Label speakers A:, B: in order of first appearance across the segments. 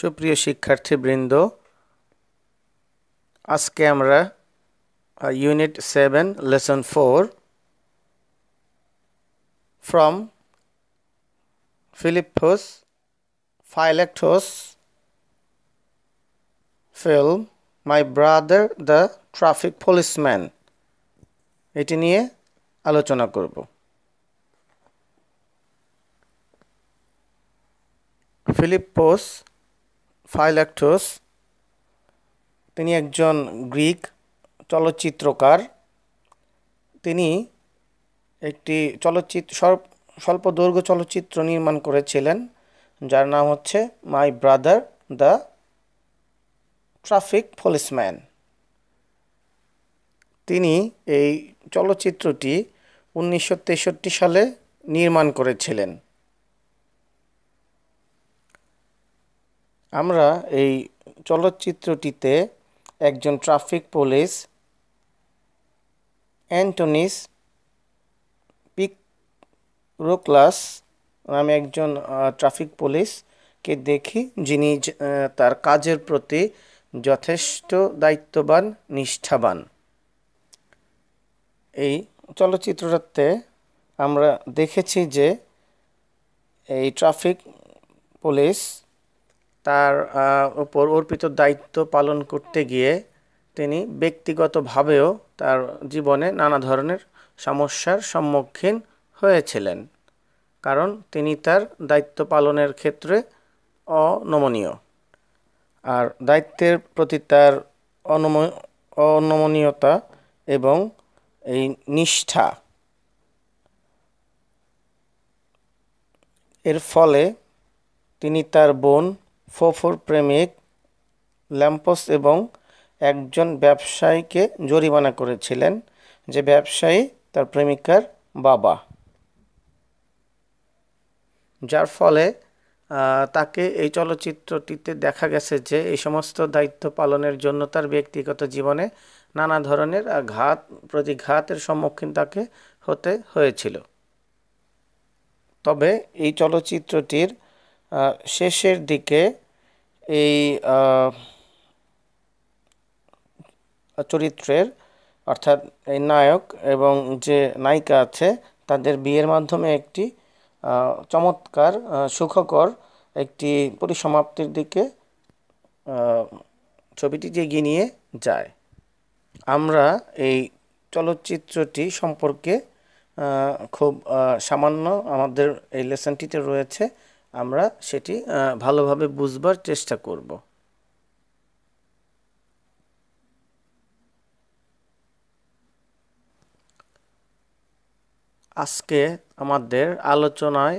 A: সুপ্রিয় শিক্ষার্থীবৃন্দ, আজকে আমরা unit 7 lesson 4 from Philippus Phylactos film My Brother the Traffic Policeman এটি নিয়ে আলোচনা করব। ফিলিপ্পোস ফাইলাক্টোস তিনি একজন গ্রিক চলচ্চিত্রকার। তিনি একটি স্বল্প দৈর্ঘ্য চলচ্চিত্র নির্মাণ করেছিলেন যার নাম হচ্ছে মাই ব্রাদার দ্য ট্রাফিক পুলিশম্যান। তিনি এই চলচ্চিত্রটি 1963 সালে নির্মাণ করেছিলেন। আমরা এই চলচ্চিত্রটিতে একজন ট্রাফিক পুলিশ অ্যান্টনিস পিকোক্লাস নামে একজন ট্রাফিক পুলিশকে দেখি, যিনি তার কাজের প্রতি যথেষ্ট দায়িত্ববান, নিষ্ঠাবান। এই চলচ্চিত্রটাতে আমরা দেখেছি যে এই ট্রাফিক পুলিশ তার উপর অর্পিত দায়িত্ব পালন করতে গিয়ে তিনি ব্যক্তিগতভাবেও তার জীবনে নানা ধরনের সমস্যার সম্মুখীন হয়েছিলেন, কারণ তিনি তার দায়িত্ব পালনের ক্ষেত্রে অনমনীয়। আর দায়িত্বের প্রতি তার অনমনীয়তা এবং এই নিষ্ঠা এর ফলে তিনি তার বোন, ফোফোর প্রেমিক ল্যাম্পোস এবং একজন ব্যবসায়ীকে জরিমানা করেছিলেন, যে ব্যবসায়ী তার প্রেমিকার বাবা, যার ফলে তাকে এই চলচ্চিত্রটিতে দেখা গেছে যে এই সমস্ত দায়িত্ব পালনের জন্য তার ব্যক্তিগত জীবনে নানা ধরনের প্রতিঘাতের সম্মুখীন তাকে হতে হয়েছিল। তবে এই চলচ্চিত্রটির শেষের দিকে এই চরিত্রের অর্থাৎ এই নায়ক এবং যে নায়িকা আছে তাদের বিয়ের মাধ্যমে একটি চমৎকার সুখকর একটি পরিসমাপ্তির দিকে ছবিটি এগিয়ে নিয়ে যায়। আমরা এই চলচ্চিত্রটি সম্পর্কে খুব সামান্য আমাদের এই লেসনটিতে রয়েছে, আমরা সেটি ভালোভাবে বুঝবার চেষ্টা করব। আজকে আমাদের আলোচনায়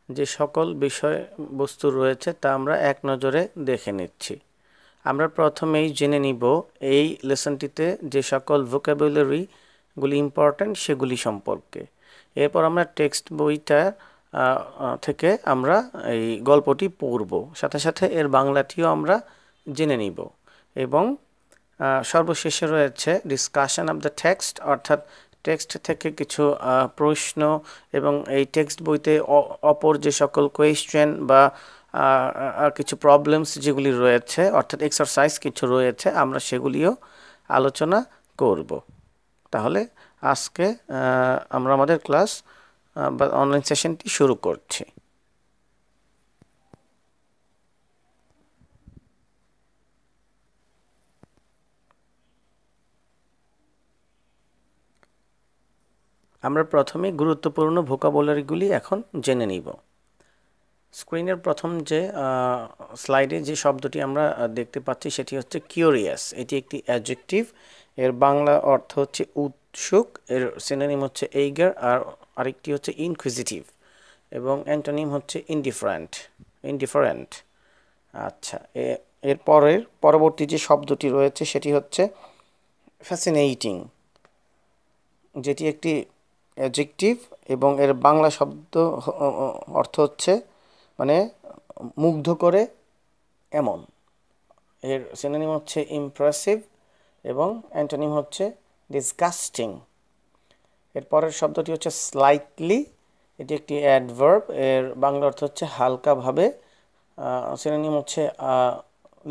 A: যে সকল বিষয়বস্তু রয়েছে তা আমরা এক নজরে দেখে নিচ্ছি। আমরা প্রথমেই জেনে নিব এই লেসনটিতে যে সকল ভোকাবুলারিগুলি ইম্পর্ট্যান্ট সেগুলি সম্পর্কে। এরপর আমরা টেক্সট বইটা থেকে আমরা এই গল্পটি পড়ব, সাথে সাথে এর বাংলাটিও আমরা জেনে নিব। এবং সর্বশেষে রয়েছে ডিসকাশন অফ দ্য টেক্সট, অর্থাৎ টেক্সট থেকে কিছু প্রশ্ন এবং এই টেক্সট বইতে অপর যে সকল কোয়েশ্চেন বা কিছু প্রবলেমস যেগুলি রয়েছে, অর্থাৎ এক্সারসাইজ কিছু রয়েছে, আমরা সেগুলিও আলোচনা করব। তাহলে আজকে আমরা আমাদের ক্লাস বা অনলাইন সেশনটি শুরু করছি। আমরা প্রথমে গুরুত্বপূর্ণ ভোকাবুলারিগুলি এখন জেনে নিব। স্ক্রিনের প্রথম যে স্লাইডে যে শব্দটি আমরা দেখতে পাচ্ছি সেটি হচ্ছে কিউরিয়াস। এটি একটি অ্যাডজেক্টিভ, এর বাংলা অর্থ হচ্ছে উৎসুক, এর সিনোনিম হচ্ছে এইগার, আর আরেকটি হচ্ছে ইনকুইজিটিভ, এবং অ্যান্টোনিম হচ্ছে ইনডিফারেন্ট। আচ্ছা, এর পরবর্তী যে শব্দটি রয়েছে সেটি হচ্ছে ফ্যাসিনেটিং, যেটি একটি অ্যাডজেক্টিভ এবং এর বাংলা শব্দ অর্থ হচ্ছে মানে মুগ্ধ করে এমন। এর সিনোনিম হচ্ছে ইমপ্রেসিভ এবং অ্যান্টোনিম হচ্ছে ডিসগাস্টিং। এর পরের শব্দটি হচ্ছে স্লাইটলি, এটি একটি অ্যাডভার্ব, এর বাংলা অর্থ হচ্ছে হালকাভাবে সিনোনিম হচ্ছে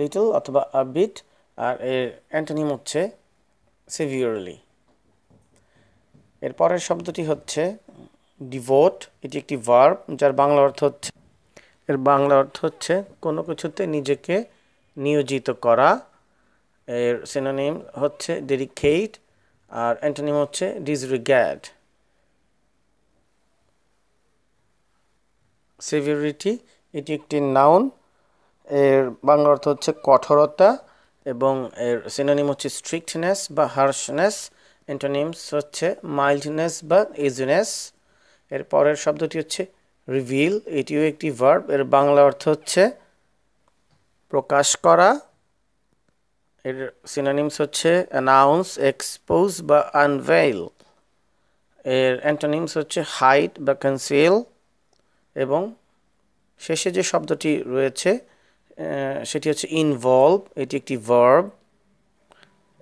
A: লিটল অথবা আ বিট, আর এর অ্যান্টোনিম হচ্ছে সিভিয়ারলি। এর পরের শব্দটি হচ্ছে ডিভোট। এটি একটি ভার্ব যার বাংলা অর্থ হচ্ছে কোনো কিছুতে নিজেকে নিয়োজিত করা। এর সিনোনিম হচ্ছে ডেডিকেট, আর অ্যান্টোনিম হচ্ছে ডিসরিগার্ড। সিভিয়ারিটি এটি একটি নাউন, এর বাংলা অর্থ হচ্ছে কঠোরতা, এবং এর সিনোনিম হচ্ছে স্ট্রিক্টনেস বা হার্শনেস। অ্যান্টোনিমস হচ্ছে মাইল্ডনেস বা ইজিনেস। এর পরের শব্দটি হচ্ছে রিভিল। এটিও একটি ভার্ব, এর বাংলা অর্থ হচ্ছে প্রকাশ করা। এর সিনোনিমস হচ্ছে অ্যানাউন্স, এক্সপোজ বা আনভেইল। এর অ্যান্টোনিমস হচ্ছে হাইড বা কনসিল। এবং শেষে যে শব্দটি রয়েছে সেটি হচ্ছে ইনভলভ। এটি একটি ভার্ব,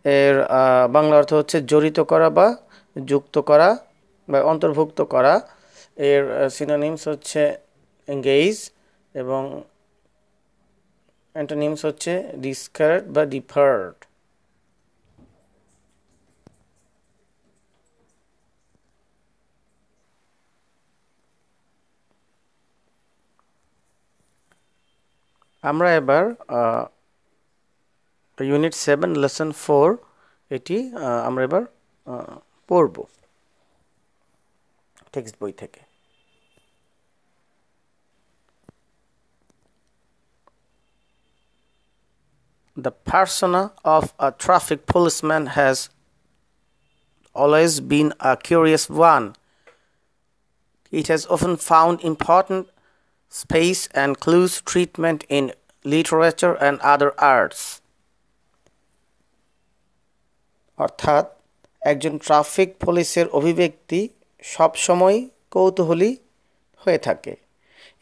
A: এর বাংলা অর্থ হচ্ছে জড়িত করা বা যুক্ত করা বা অন্তর্ভুক্ত করা। এর সিনোনিমস হচ্ছে এঙ্গেজ, এবং অ্যান্টোনিমস হচ্ছে ডিসকার্ড বা ডিপার্ট। আমরা এবার ইউনিট 7 লেসন 4 এটি আমরা এবার পড়ব টেক্সট বই থেকে। The persona of a traffic policeman has always been a curious one. It has often found important space and close treatment in literature and other arts. অর্থাৎ একজন ট্রাফিক পুলিশের অভিব্যক্তি সবসময় কৌতূহলী হয়ে থাকে।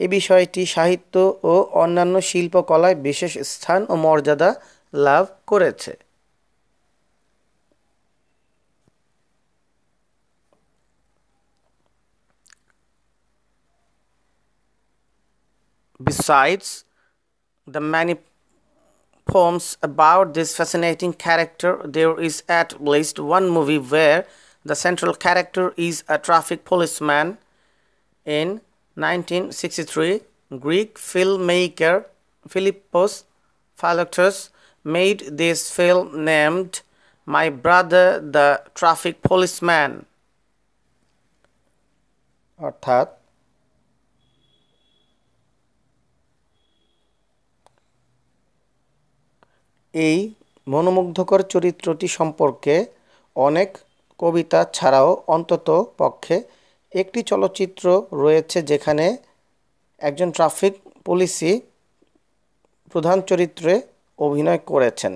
A: এই বিষয়টি সাহিত্য ও অন্যান্য শিল্পকলায় বিশেষ স্থান ও মর্যাদা লাভ করেছে। Besides the many poems about this fascinating character, there is at least one movie where the central character is a traffic policeman. In 1963, Greek filmmaker Philippos Philaktos made this film named My Brother the Traffic Policeman. অর্থাৎ এই মনোমুগ্ধকর চরিত্রটি সম্পর্কে অনেক কবিতা ছাড়াও অন্তত পক্ষে একটি চলচ্চিত্র রয়েছে যেখানে একজন ট্রাফিক পুলিশই প্রধান চরিত্রে অভিনয় করেছেন।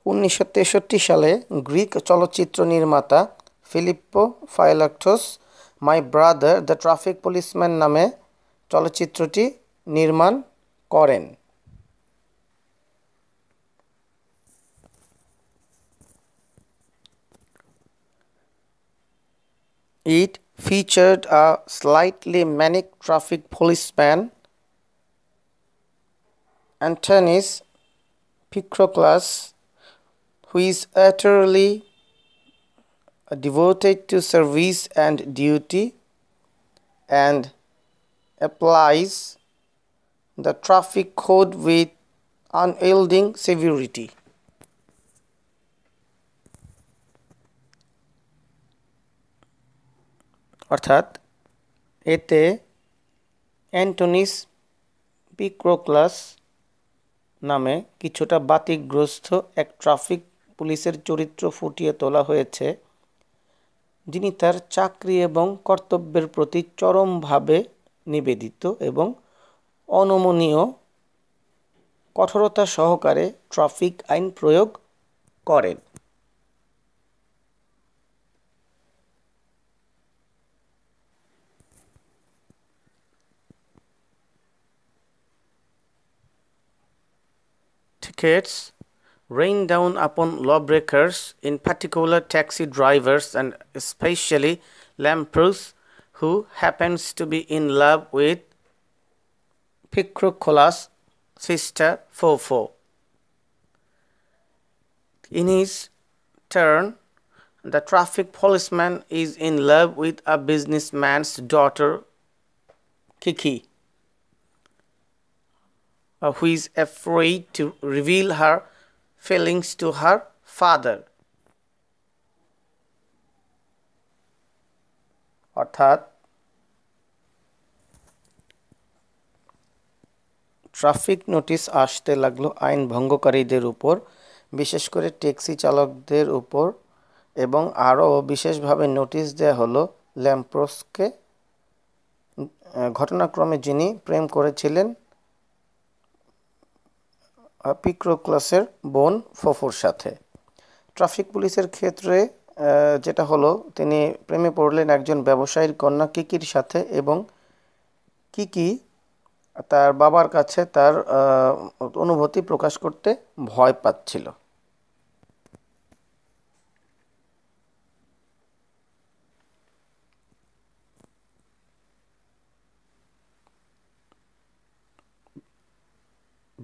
A: 1963 সালে গ্রিক চলচ্চিত্র নির্মাতা Filippo Fylaktos my brother the traffic policeman নামে চলচ্চিত্রটি নির্মাণ করেন। It featured a slightly manic traffic policeman, Antonis Patroklos, who is utterly devoted to service and duty and applies the traffic code with unyielding severity. অর্থাৎ এতে অ্যান্টোনিস পিক্রোক্লাস নামে কিছুটা বাতিগ্রস্ত এক traffic পুলিশের চরিত্র ফুটিয়ে তোলা হয়েছে, যিনি তার চাকরি এবং কর্তব্যের প্রতি চরমভাবে নিবেদিত এবং অনমনীয় কঠোরতা সহকারে ট্রাফিক আইন প্রয়োগ করেন। Tickets rain down upon lawbreakers, in particular taxi drivers and especially lampoons who happens to be in love with Picrochola's sister Fofo. In his turn, the traffic policeman is in love with a businessman's daughter Kiki, who is afraid to reveal her feelings to her father. অর্থাৎ traffic notice আসতে লাগলো আইন ভঙ্গকারীদের উপর, বিশেষ করে taxi চালকদের উপর, এবং আরও বিশেষভাবে নোটিশ দেওয়া হলো ল্যাম্প্রোসকে, ঘটনাক্রমে যিনি প্রেম করেছিলেন পিক্রোক্লাসের বোন ফোফোর সাথে। ট্রাফিক পুলিশের ক্ষেত্রে যেটা হলো, তিনি প্রেমে পড়লেন একজন ব্যবসায়ীর কন্যা কিকির সাথে, এবং কিকি তার বাবার কাছে তার অনুভূতি প্রকাশ করতে ভয় পাচ্ছিল।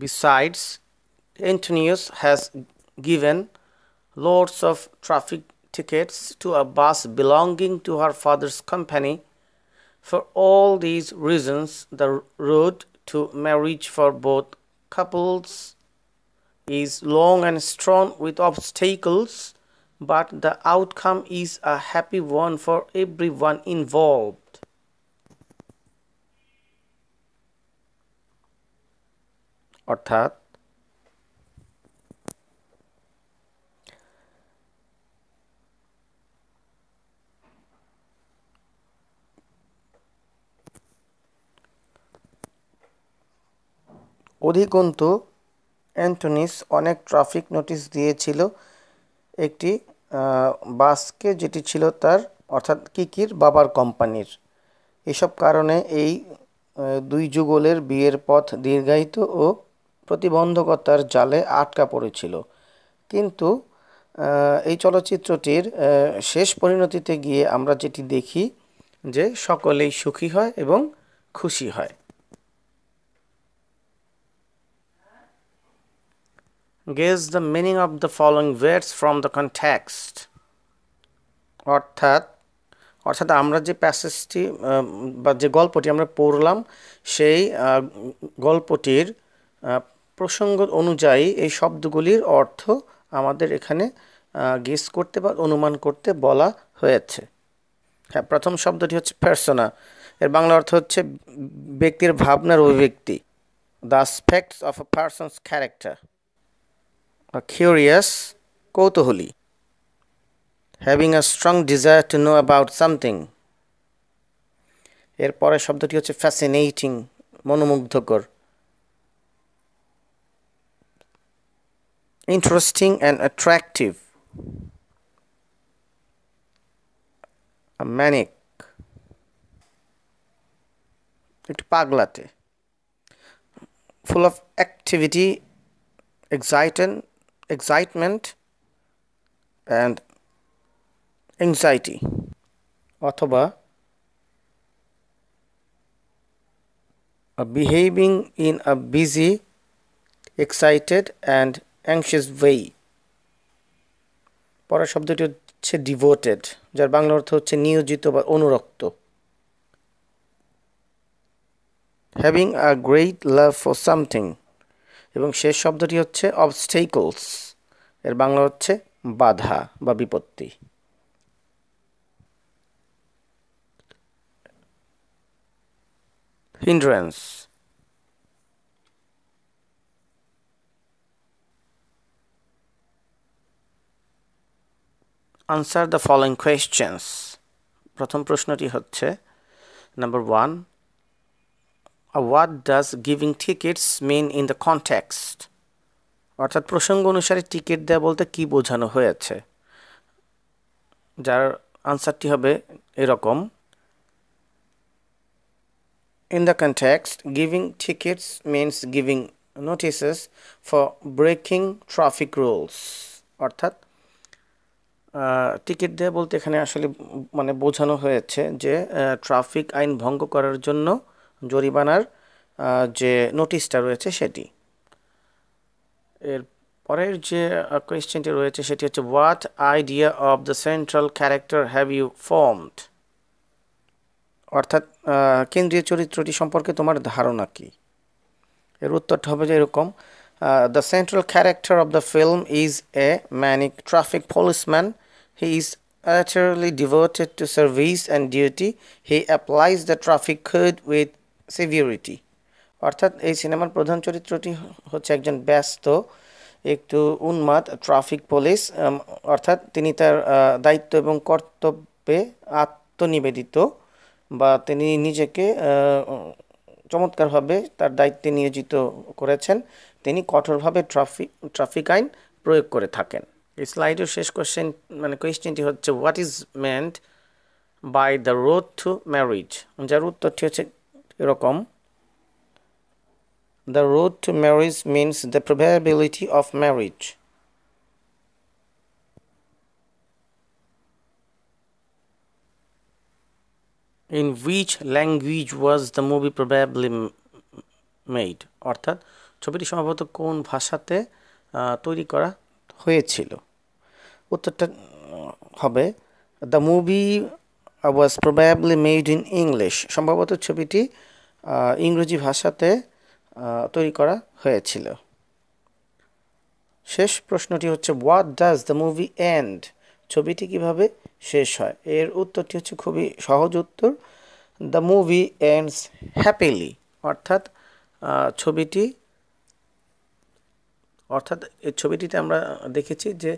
A: Besides, Antonius has given loads of traffic tickets to a bus belonging to her father's company. For all these reasons, the road to marriage for both couples is long and strong with obstacles, but the outcome is a happy one for everyone involved. অর্থাৎ অধিকন্তু অ্যান্টনিস অনেক traffic notice দিয়েছিল একটি বাসকে, যেটি ছিল তার অর্থাৎ কিকির বাবার কোম্পানির। এসব কারণে এই দুই যুগলের বিয়ের পথ দীর্ঘায়িত ও প্রতিবন্ধকতার জালে আটকা পড়েছিল। কিন্তু এই চলচ্চিত্রটির শেষ পরিণতিতে গিয়ে আমরা যেটি দেখি যে সকলেই সুখী হয় এবং খুশি হয়। Guess the meaning of the following words from the context. অর্থাৎ আমরা যে প্যাসেজটি বা যে গল্পটি আমরা পড়লাম, সেই গল্পটির প্রসঙ্গ অনুযায়ী এই শব্দগুলির অর্থ আমাদের এখানে গেস করতে বা অনুমান করতে বলা হয়েছে। হ্যাঁ, প্রথম শব্দটি হচ্ছে পার্সোনা, এর বাংলা অর্থ হচ্ছে ব্যক্তির ভাবনার অভিব্যক্তি। The aspects of a person's character. Curious, কৌতূহলী। Having a strong desire to know about something. এর পরের শব্দটি হচ্ছে ফ্যাসিনেটিং, মনোমুগ্ধকর। Interesting and attractive. ম্যানিক, একটু পাগলাটে। Full of activity, excitement and anxiety. অথবা behaving in a busy, excited and anxious way. পরের শব্দটি হচ্ছে ডিভোটেড, যার বাংলা অর্থ হচ্ছে নিয়োজিত বা অনুরক্ত। Having a great love for something. এবং শেষ শব্দটি হচ্ছে অবস্টেকলস, এর বাংলা হচ্ছে বাধা বা বিপত্তি। Hindrance. Answer the following questions. প্রথম প্রশ্নটি হচ্ছে number 1, what does giving tickets mean in the context? অর্থাৎ প্রসঙ্গ অনুসারে টিকিট দেওয়া বলতে কি বোঝানো হয়েছে, যার আনসারটি হবে এরকম। In the context, giving tickets means giving notices for breaking traffic rules. অর্থাৎ টিকিট দেয়া বলতে এখানে আসলে মানে বোঝানো হয়েছে যে ট্রাফিক আইন ভঙ্গ করার জন্য জরিমানার যে নোটিশটা রয়েছে সেটি। এর পরের যে কোয়েশ্চেনটি রয়েছে সেটি হচ্ছে what idea of the central character have you formed, অর্থাৎ কেন্দ্রীয় চরিত্রটি সম্পর্কে তোমার ধারণা কি। এর উত্তরটা হবে যে এরকম, the central character of the film is a manic traffic policeman, he is utterly devoted to service and duty, he applies the traffic code with severity। অর্থাৎ এই সিনেমার প্রধান চরিত্রটি হচ্ছে একজন ব্যস্ত একটু উন্মাদ ট্রাফিক পুলিশ, অর্থাৎ তিনি তার দায়িত্ব এবং কর্তব্যে আত্মনিবেদিত, বা তিনি নিজেকে চমৎকারভাবে তার দায়িত্বে নিয়োজিত করেছেন, তিনি কঠোরভাবে ট্রাফিক আইন প্রয়োগ করে থাকেন। এই স্লাইডের শেষ কোয়েশ্চেনটি হচ্ছে what is meant by the road to marriage, যার উত্তরটি হচ্ছে এরকম, the road to marriage means the probability of marriage. In which language was the movie probably made, অর্থাৎ ছবিটি সম্ভবত কোন ভাষাতে তৈরি করা হয়েছিল। উত্তরটা হবে the movie was probably made in English, সম্ভবত ছবিটি ইংরেজি ভাষাতে তৈরি করা হয়েছিল। শেষ প্রশ্নটি হচ্ছে what does the movie end, ছবিটি কিভাবে শেষ হয়। এর উত্তরটি হচ্ছে খুবই সহজ উত্তর, দ্য মুভি এন্ডস হ্যাপিলি, অর্থাৎ এই ছবিটিতে আমরা দেখেছি যে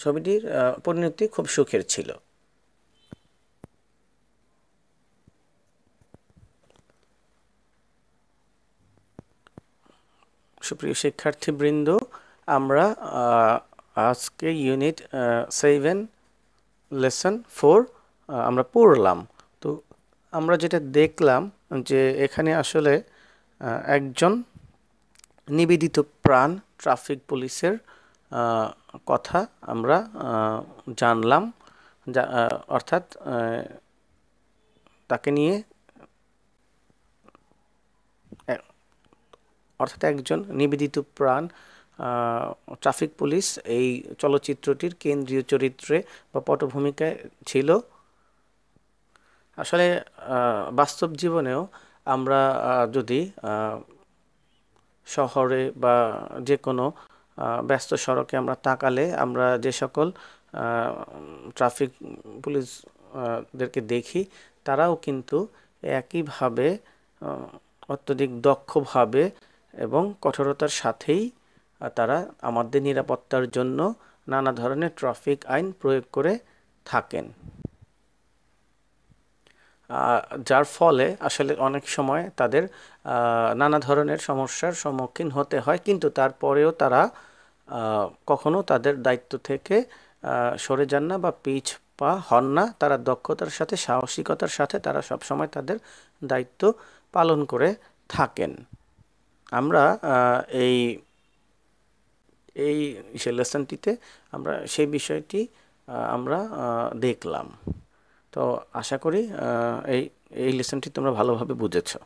A: ছবিটির পরিণতি খুব সুখের ছিল। সুপ্রিয় শিক্ষার্থীবৃন্দ, আমরা আজকে ইউনিট 7 লেসন 4 আমরা পড়লাম। তো আমরা যেটা দেখলাম যে এখানে আসলে একজন নিবেদিত প্রাণ ট্রাফিক পুলিশের কথা আমরা জানলাম, অর্থাৎ তাকে নিয়ে একজন নিবেদিত প্রাণ ট্রাফিক পুলিশ এই চলচ্চিত্রটির কেন্দ্রীয় চরিত্রে বা পটভূমিকায় ছিল। আসলে বাস্তব জীবনেও আমরা যদি শহরে বা যে কোনো ব্যস্ত সড়কে আমরা তাকালে আমরা যে সকল ট্রাফিক পুলিশদেরকে দেখি, তারাও কিন্তু একইভাবে অত্যধিক দক্ষভাবে এবং কঠোরতার সাথেই তারা আমাদের নিরাপত্তার জন্য নানা ধরনের ট্রাফিক আইন প্রয়োগ করে থাকেন, যার ফলে আসলে অনেক সময় তাদের নানা ধরনের সমস্যার সম্মুখীন হতে হয়, কিন্তু তারপরেও তারা কখনো তাদের দায়িত্ব থেকে সরে যান না বা পিছ পা হন না। তারা দক্ষতার সাথে সাহসিকতার সাথে তারা সবসময় তাদের দায়িত্ব পালন করে থাকেন। আমরা এই লেসনটিতে আমরা সেই বিষয়টি আমরা দেখলাম। তো আশা করি এই লেসনটি তোমরা ভালোভাবে বুঝেছো।